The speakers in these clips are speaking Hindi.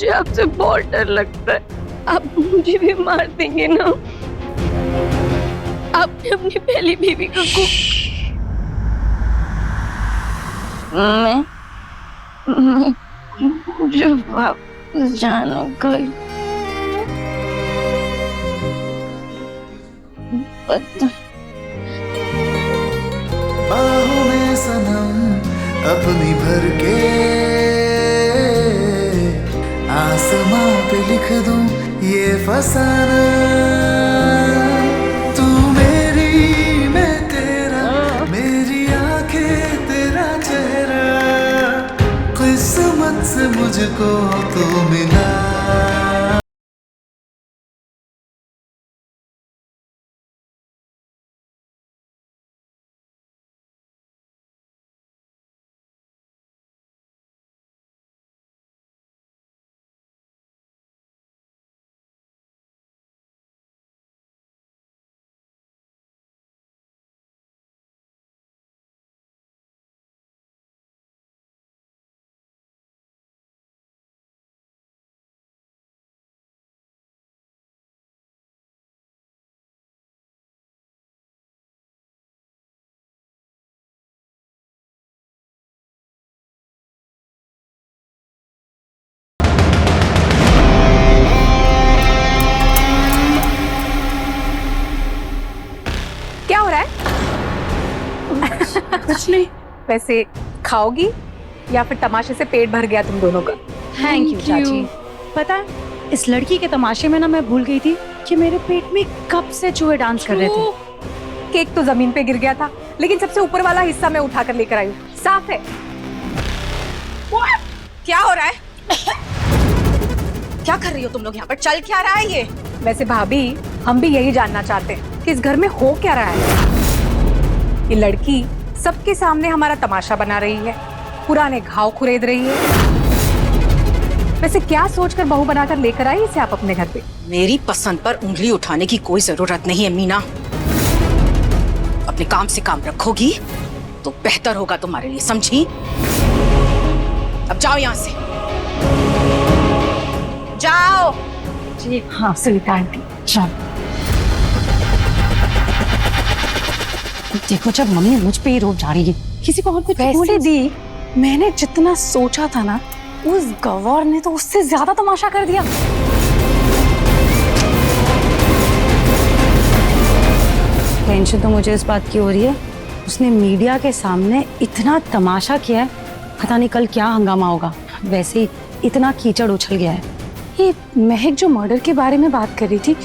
मुझे आपसे बहुत डर लगता है। आप मुझे भी मार देंगे ना? आपने अपनी पहली बीवी को मैं मुझे वापस जाना कल। बाहों में सनम अपनी भर के आसमां पे लिख दूं ये फसाना। तू मेरी मैं तेरा, मेरी आंखें तेरा चेहरा, किस्मत से मुझको तो मिला। क्या हो रहा है? कुछ नहीं। वैसे खाओगी या फिर तमाशे से पेट भर गया तुम दोनों का? थैंक यू चाची। पता है इस लड़की के तमाशे में ना मैं भूल गई थी कि मेरे पेट में कब से चूहे डांस कर रहे थे। केक तो जमीन पे गिर गया था, लेकिन सबसे ऊपर वाला हिस्सा मैं उठा कर लेकर आई हूँ। साफ है। क्या हो रहा है? क्या कर रही हो तुम लोग यहाँ पर? चल क्या रहा है ये? वैसे भाभी, हम भी यही जानना चाहते हैं कि इस घर में हो क्या रहा है। ये लड़की सबके सामने हमारा तमाशा बना रही है, पुराने घाव खुरेद रही है। वैसे क्या सोचकर बहू बनाकर लेकर आई इसे आप अपने घर पे? मेरी पसंद पर उंगली उठाने की कोई जरूरत नहीं है मीना। अपने काम से काम रखोगी तो बेहतर होगा तुम्हारे लिए, समझी? अब जाओ यहाँ से, जाओ। जी हाँ सुनीता आंटी चल। देखो जब मम्मी मुझ पे ही रोब जा रही है, किसी को और कुछ वैसे दी, मैंने जितना सोचा था ना, उस गवार ने तो उससे ज्यादा तमाशा कर दिया। टेंशन तो मुझे इस बात की हो रही है, उसने मीडिया के सामने इतना तमाशा किया है, पता नहीं कल क्या हंगामा होगा। वैसे ही इतना कीचड़ उछल गया है। ये महक जो मर्डर के बारे में बात कर रही थी,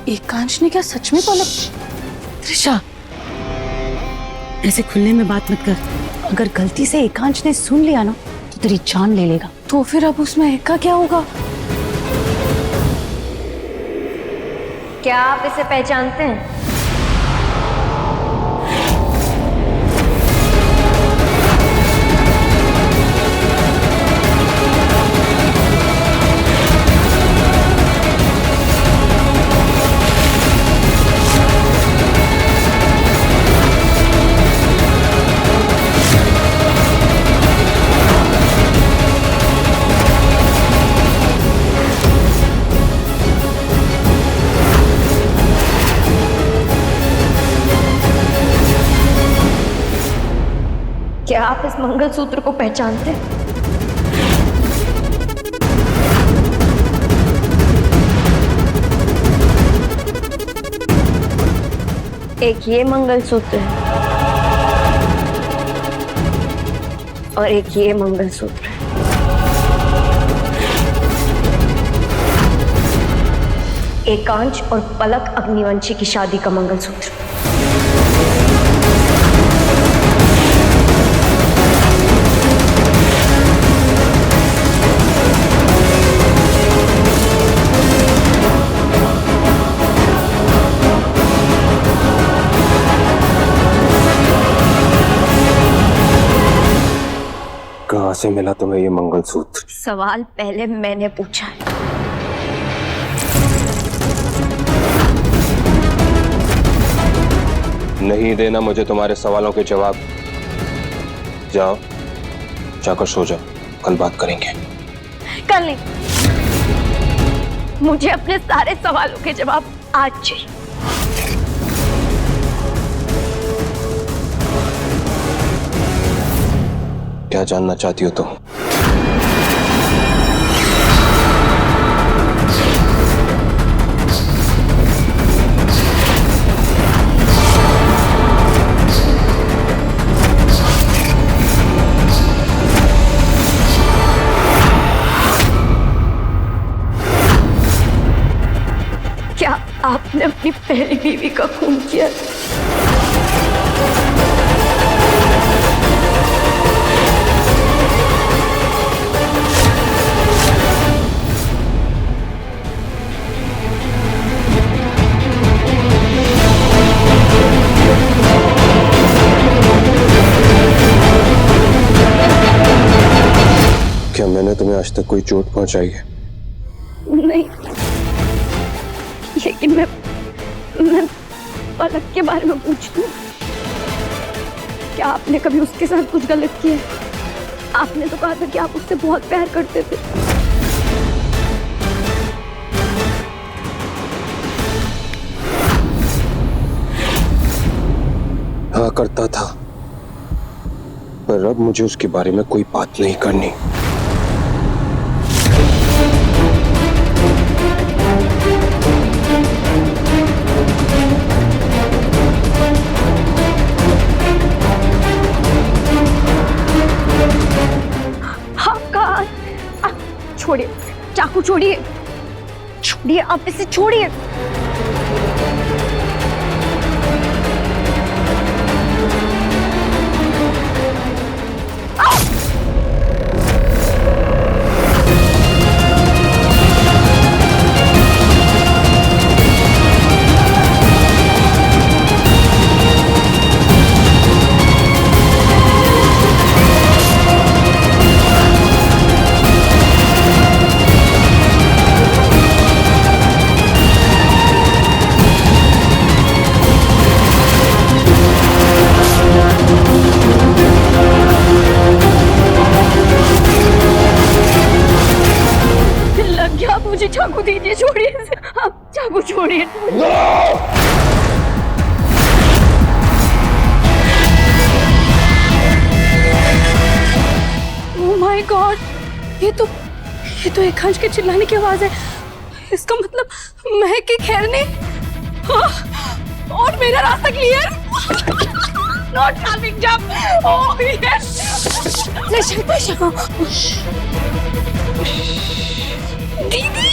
एकांश ने क्या सच में पलक? त्रिशा ऐसे खुलने में बात मत कर, अगर गलती से एकांश ने सुन लिया ना तो तेरी जान ले लेगा। तो फिर अब उस महक का क्या होगा? क्या आप इसे पहचानते हैं? क्या आप इस मंगलसूत्र को पहचानते हैं? एक ये मंगलसूत्र है और एक ये मंगलसूत्र है। एकांश और पलक अग्निवंशी की शादी का मंगलसूत्र। कहाँ से मिला तुम्हें ये मंगलसूत्र? सवाल पहले मैंने पूछा है। नहीं देना मुझे तुम्हारे सवालों के जवाब। जाओ जाकर सो जाओ, कल बात करेंगे। कर ले। मुझे अपने सारे सवालों के जवाब आज चाहिए। क्या जानना चाहती हो तुम? क्या आपने अपनी पहली बीवी का खून किया? क्या मैंने तुम्हें आज तक कोई चोट पहुंचाई है? नहीं, लेकिन मैं पलक के बारे में पूछती हूँ। क्या आपने कभी उसके साथ कुछ गलत किया? आपने तो कहा था कि आप उससे बहुत प्यार करते थे। हाँ, करता था, पर अब मुझे उसके बारे में कोई बात नहीं करनी। छोड़िए, चाकू छोड़िए, छोड़िए, आप इसे छोड़िए। मुझे चाकू दीजिए, छोड़िए इसे, आप चाकू छोड़िए। ओह माय गॉड, ये तो एक हंस के चिल्लाने की आवाज है। इसका मतलब महक की खैर ने और मेरा रास्ता clear. Not having jump. Oh yes, दीदी।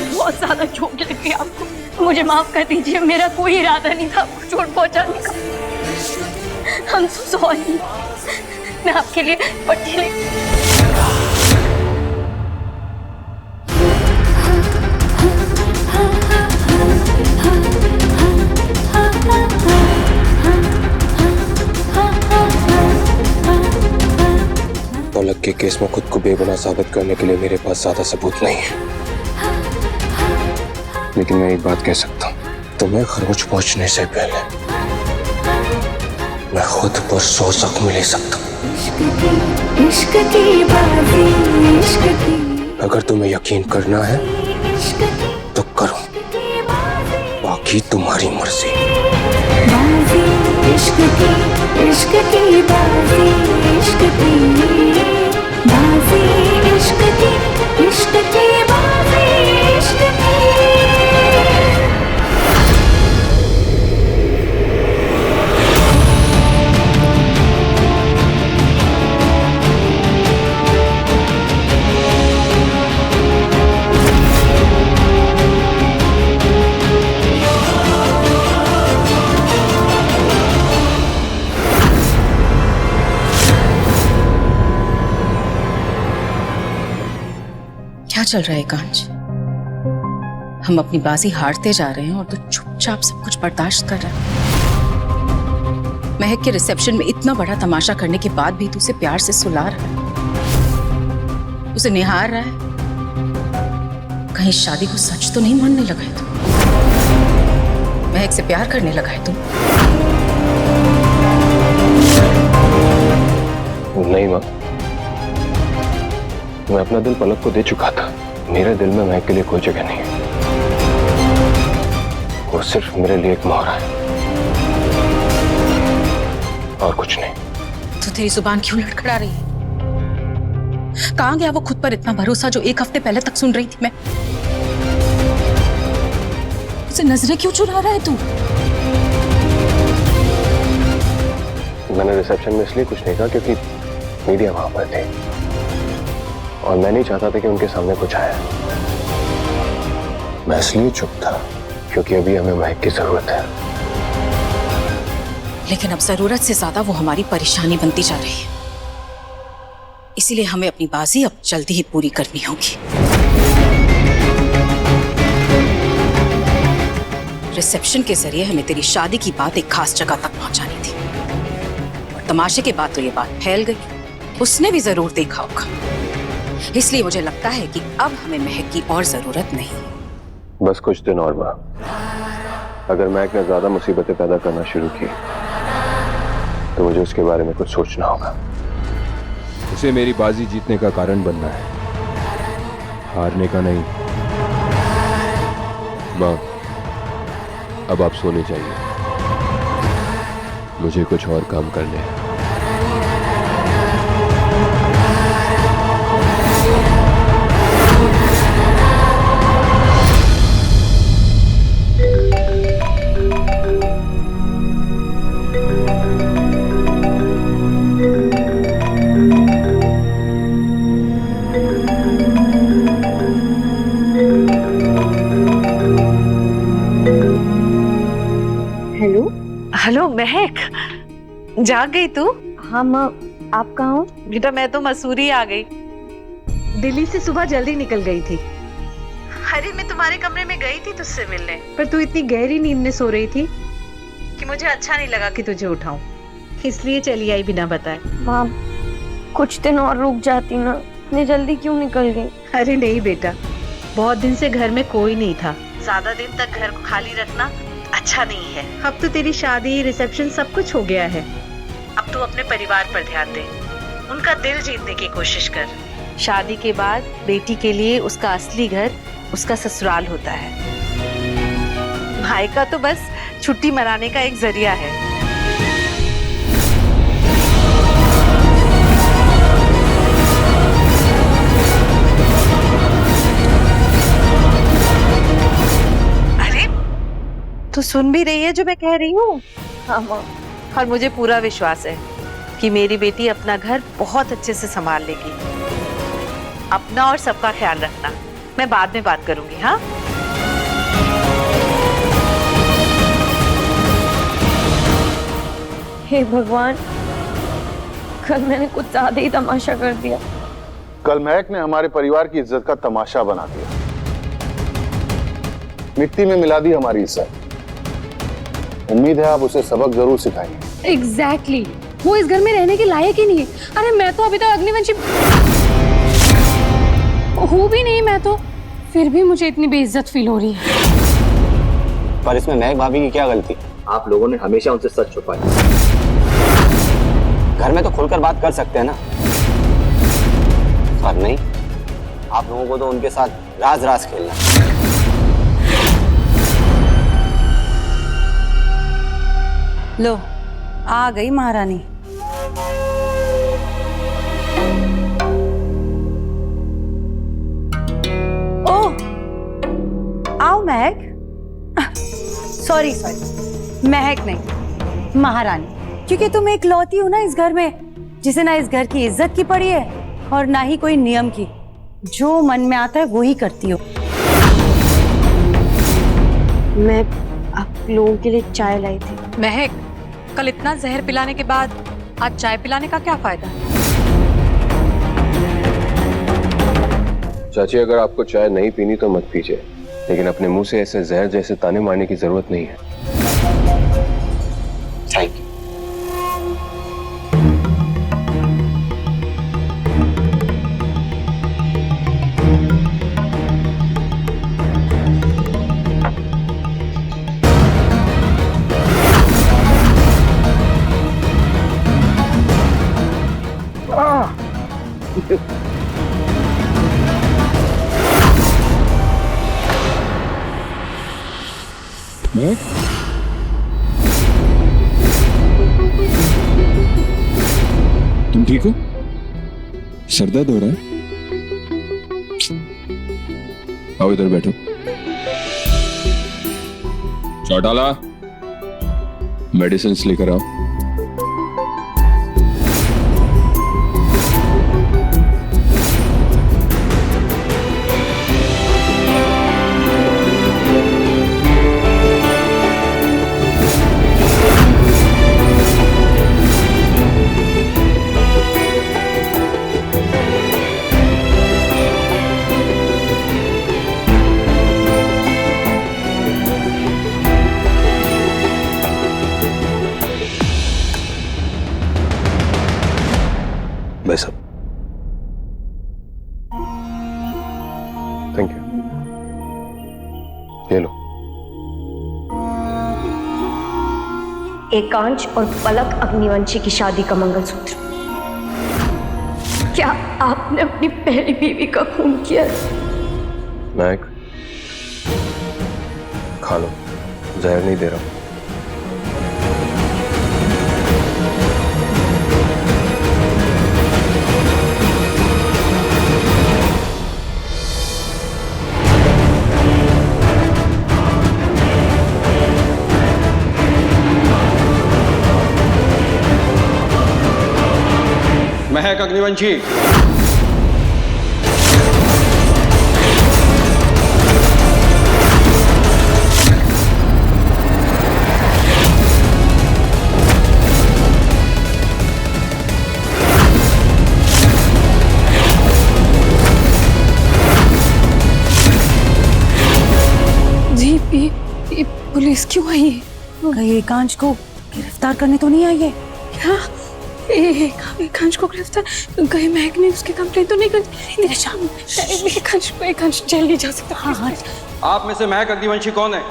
बहुत ज्यादा चोट लग गई आपको, मुझे माफ कर दीजिए। मेरा कोई इरादा नहीं था आपको चोट पहुंचाने का। I'm so sorry। मैं आपके लिए पट्टी ले। पलक के केस में खुद को बेगुनाह साबित करने के लिए मेरे पास ज्यादा सबूत नहीं है, लेकिन मैं एक बात कह सकता हूँ, तुम्हें खरोच पहुंचने से पहले मैं खुद पर 100 जख्म ले सकता हूँ। अगर तुम्हें यकीन करना है तो करो, बाकी तुम्हारी मर्जी। इश्क की बाजी, इश्क की बाजी, इश्क की बाजी, इश्क की। क्या चल रहा है कांच? हम अपनी बाजी हारते जा रहे हैं और तू चुपचाप सब कुछ बर्दाश्त कर रहा है। महक के रिसेप्शन में इतना बड़ा तमाशा करने के बाद भी तू उसे प्यार से सुला रहा है, उसे निहार रहा है। कहीं शादी को सच तो नहीं मानने लगा है तू? महक से प्यार करने लगा है तू? नहीं माँ, मैं अपना दिल पलक को दे चुका था। मेरे दिल में महक के लिए कोई जगह नहीं है। वो सिर्फ मेरे लिए एक मोहरा है और कुछ नहीं। तो तेरी जुबान क्यों लड़खड़ा रही है? कहां गया वो खुद पर इतना भरोसा जो एक हफ्ते पहले तक सुन रही थी मैं? उसे नजरें क्यों चुरा रहा है तू? मैंने रिसेप्शन में इसलिए कुछ नहीं कहा क्योंकि मीडिया वहां पर थे और मैं नहीं चाहता था कि उनके सामने कुछ आया। मैं इसलिए चुप था क्योंकि अभी हमें महक की जरूरत है। लेकिन अब जरूरत से ज्यादा वो हमारी परेशानी बनती जा रही है, इसीलिए हमें अपनी बाजी अब जल्दी ही पूरी करनी होगी। रिसेप्शन के जरिए हमें तेरी शादी की बात एक खास जगह तक पहुंचानी थी और तमाशे के बाद तो ये बात फैल गई। उसने भी जरूर देखा होगा, इसलिए मुझे लगता है कि अब हमें महक की और जरूरत नहीं है। बस कुछ दिन और माँ, अगर महक ने ज्यादा मुसीबतें पैदा करना शुरू की तो मुझे उसके बारे में कुछ सोचना होगा। उसे मेरी बाजी जीतने का कारण बनना है, हारने का नहीं। माँ, अब आप सोने चाहिए, मुझे कुछ और काम करने हैं। हेलो महक, जाग गई तू? हाँ माँ, आप कहाँ हो? बेटा मैं तो मसूरी आ गई। दिल्ली से सुबह जल्दी निकल गई थी। अरे मैं तुम्हारे कमरे में गई थी तुझसे मिलने, पर तू इतनी गहरी नींद में सो रही थी कि मुझे अच्छा नहीं लगा कि तुझे उठाऊं, इसलिए चली आई बिना बताए। माँ, कुछ दिन और रुक जाती ना, इतनी जल्दी क्यों निकल गई? अरे नहीं बेटा, बहुत दिन से घर में कोई नहीं था, ज्यादा दिन तक घर को खाली रखना अच्छा नहीं है। अब तो तेरी शादी, रिसेप्शन सब कुछ हो गया है। अब तू अपने परिवार पर ध्यान दे, उनका दिल जीतने की कोशिश कर। शादी के बाद बेटी के लिए उसका असली घर उसका ससुराल होता है। भाई का तो बस छुट्टी मनाने का एक जरिया है। तो सुन भी रही है जो मैं कह रही हूँ? हाँ माँ। और मुझे पूरा विश्वास है कि मेरी बेटी अपना घर बहुत अच्छे से संभाल लेगी। अपना और सबका ख्याल रखना, मैं बाद में बात करूंगी। हाँ हे भगवान, कल मैंने कुछ ज्यादा ही तमाशा कर दिया। कल महक ने हमारे परिवार की इज्जत का तमाशा बना दिया, मिट्टी में मिला दी हमारी इज्जत। उम्मीद है आप उसे सबक जरूर सिखाएंगे। एग्जैक्टली, वो इस घर में रहने के लायक ही नहीं है। अरे मैं तो अभी तक अग्निवंशी हूँ भी नहीं, मैं तो फिर भी मुझे इतनी बेइज्जत फील हो रही है। पर इसमें महक भाभी की क्या गलती? आप लोगों ने हमेशा उनसे सच छुपाया। घर में तो खुलकर बात कर सकते हैं ना, पर नहीं, आप लोगों को तो उनके साथ राज राज खेलना। लो, आ गई महारानी। ओह, आओ महक। सॉरी, महक नहीं, महारानी, क्योंकि तुम एक लौती हो ना इस घर में, जिसे ना इस घर की इज्जत की पड़ी है और ना ही कोई नियम की। जो मन में आता है वो ही करती हो। मैं आप लोगों के लिए चाय लाई थी। महक, कल इतना जहर पिलाने के बाद आज चाय पिलाने का क्या फायदा? चाची, अगर आपको चाय नहीं पीनी तो मत पीजिए, लेकिन अपने मुंह से ऐसे जहर जैसे ताने मारने की जरूरत नहीं है। Thank you. तुम ठीक हो? सर दर्द हो रहा है? आओ इधर बैठो। चौटाला, मेडिसिन लेकर आओ। बस अब। Thank you. ये लो। एकांश और पलक अग्निवंशी की शादी का मंगलसूत्र। क्या आपने अपनी पहली बीवी का खून किया? महक, खा लो, जहर नहीं दे रहा। महक अग्निवंशी, जी ये पुलिस क्यों आई है? कहीं एकांश को गिरफ्तार करने तो नहीं आई है? क्या एकांश को गिरफ्तार? कहीं महक ने उसकी कंप्लेंट तो नहीं कर? एकांश जेल नहीं जा सकता। हाँ हाँ। आप में से महक अग्निवंशी कौन है?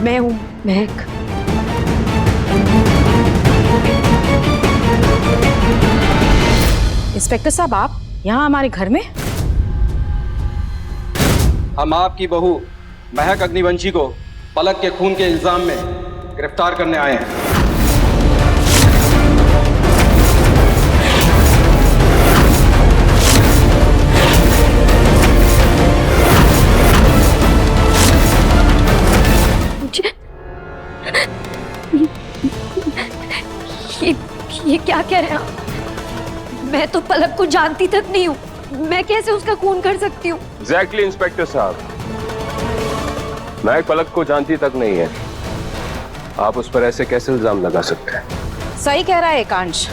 मैं हूं महक। इंस्पेक्टर साहब, आप यहाँ हमारे घर में? हम आपकी बहू महक अग्निवंशी को पलक के खून के इल्जाम में गिरफ्तार करने आए हैं। ये क्या कह रहे हैं आप? मैं तो पलक को जानती तक नहीं हूँ, मैं कैसे उसका खून कर सकती हूँ? एग्जैक्टली इंस्पेक्टर साहब, महक पलक को जानती तक नहीं है। आप उस पर ऐसे कैसे इल्जाम लगा सकते हैं? सही कह रहा है एकांश।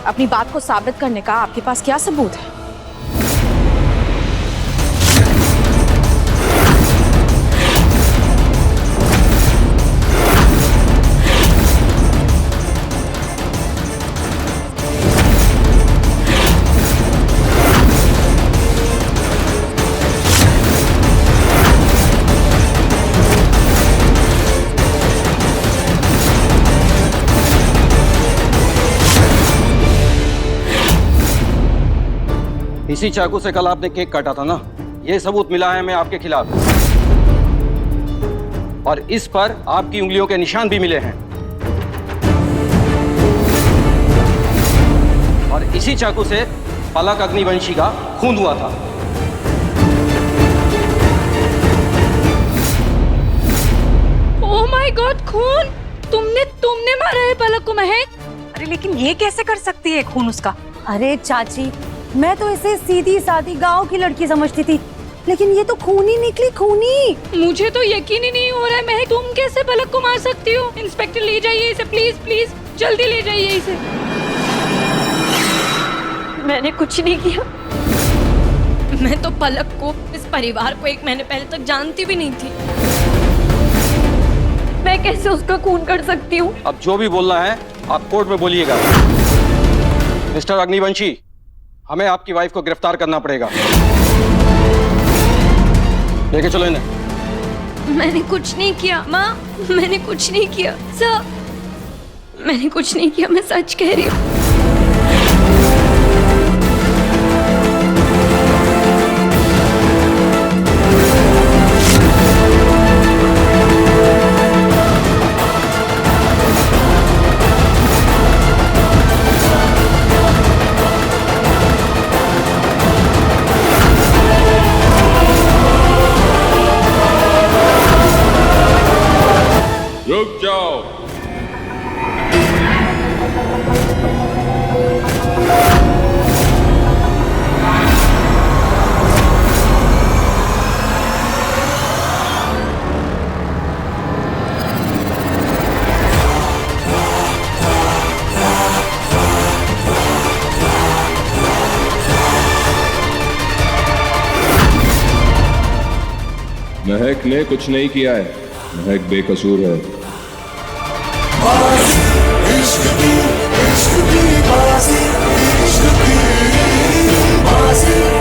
अपनी बात को साबित करने का आपके पास क्या सबूत है? इसी चाकू से कल आपने केक काटा था ना, ये सबूत मिला है हमें आपके खिलाफ, और इस पर आपकी उंगलियों के निशान भी मिले हैं। और इसी चाकू से पलक अग्निवंशी का खून हुआ था। ओह माय गॉड, खून! तुमने मारा है पलक को महक? अरे लेकिन ये कैसे कर सकती है खून उसका? अरे चाची, मैं तो इसे सीधी सादी गांव की लड़की समझती थी, लेकिन ये तो खूनी निकली, खूनी। मुझे तो यकीन ही नहीं हो रहा है महक, तुम कैसे पलक को मार सकती हो? इंस्पेक्टर ले जाइए इसे, प्लीज प्लीज जल्दी ले जाइए इसे। मैंने कुछ नहीं किया। मैं तो पलक को, इस परिवार को 1 महीने पहले तक जानती भी नहीं थी। मैं कैसे उसका खून कर सकती हूँ? अब जो भी बोलना है आप कोर्ट में बोलिएगा। मिस्टर अग्निवंशी, हमें आपकी वाइफ को गिरफ्तार करना पड़ेगा। लेके चलो इन्हें। मैंने कुछ नहीं किया माँ, मैंने कुछ नहीं किया सर, मैंने कुछ नहीं किया, मैं सच कह रही हूँ। रुक जाओ। महक ने कुछ नहीं किया है, महक बेकसूर है। इश्क की बाजी, इश्क की बाजी।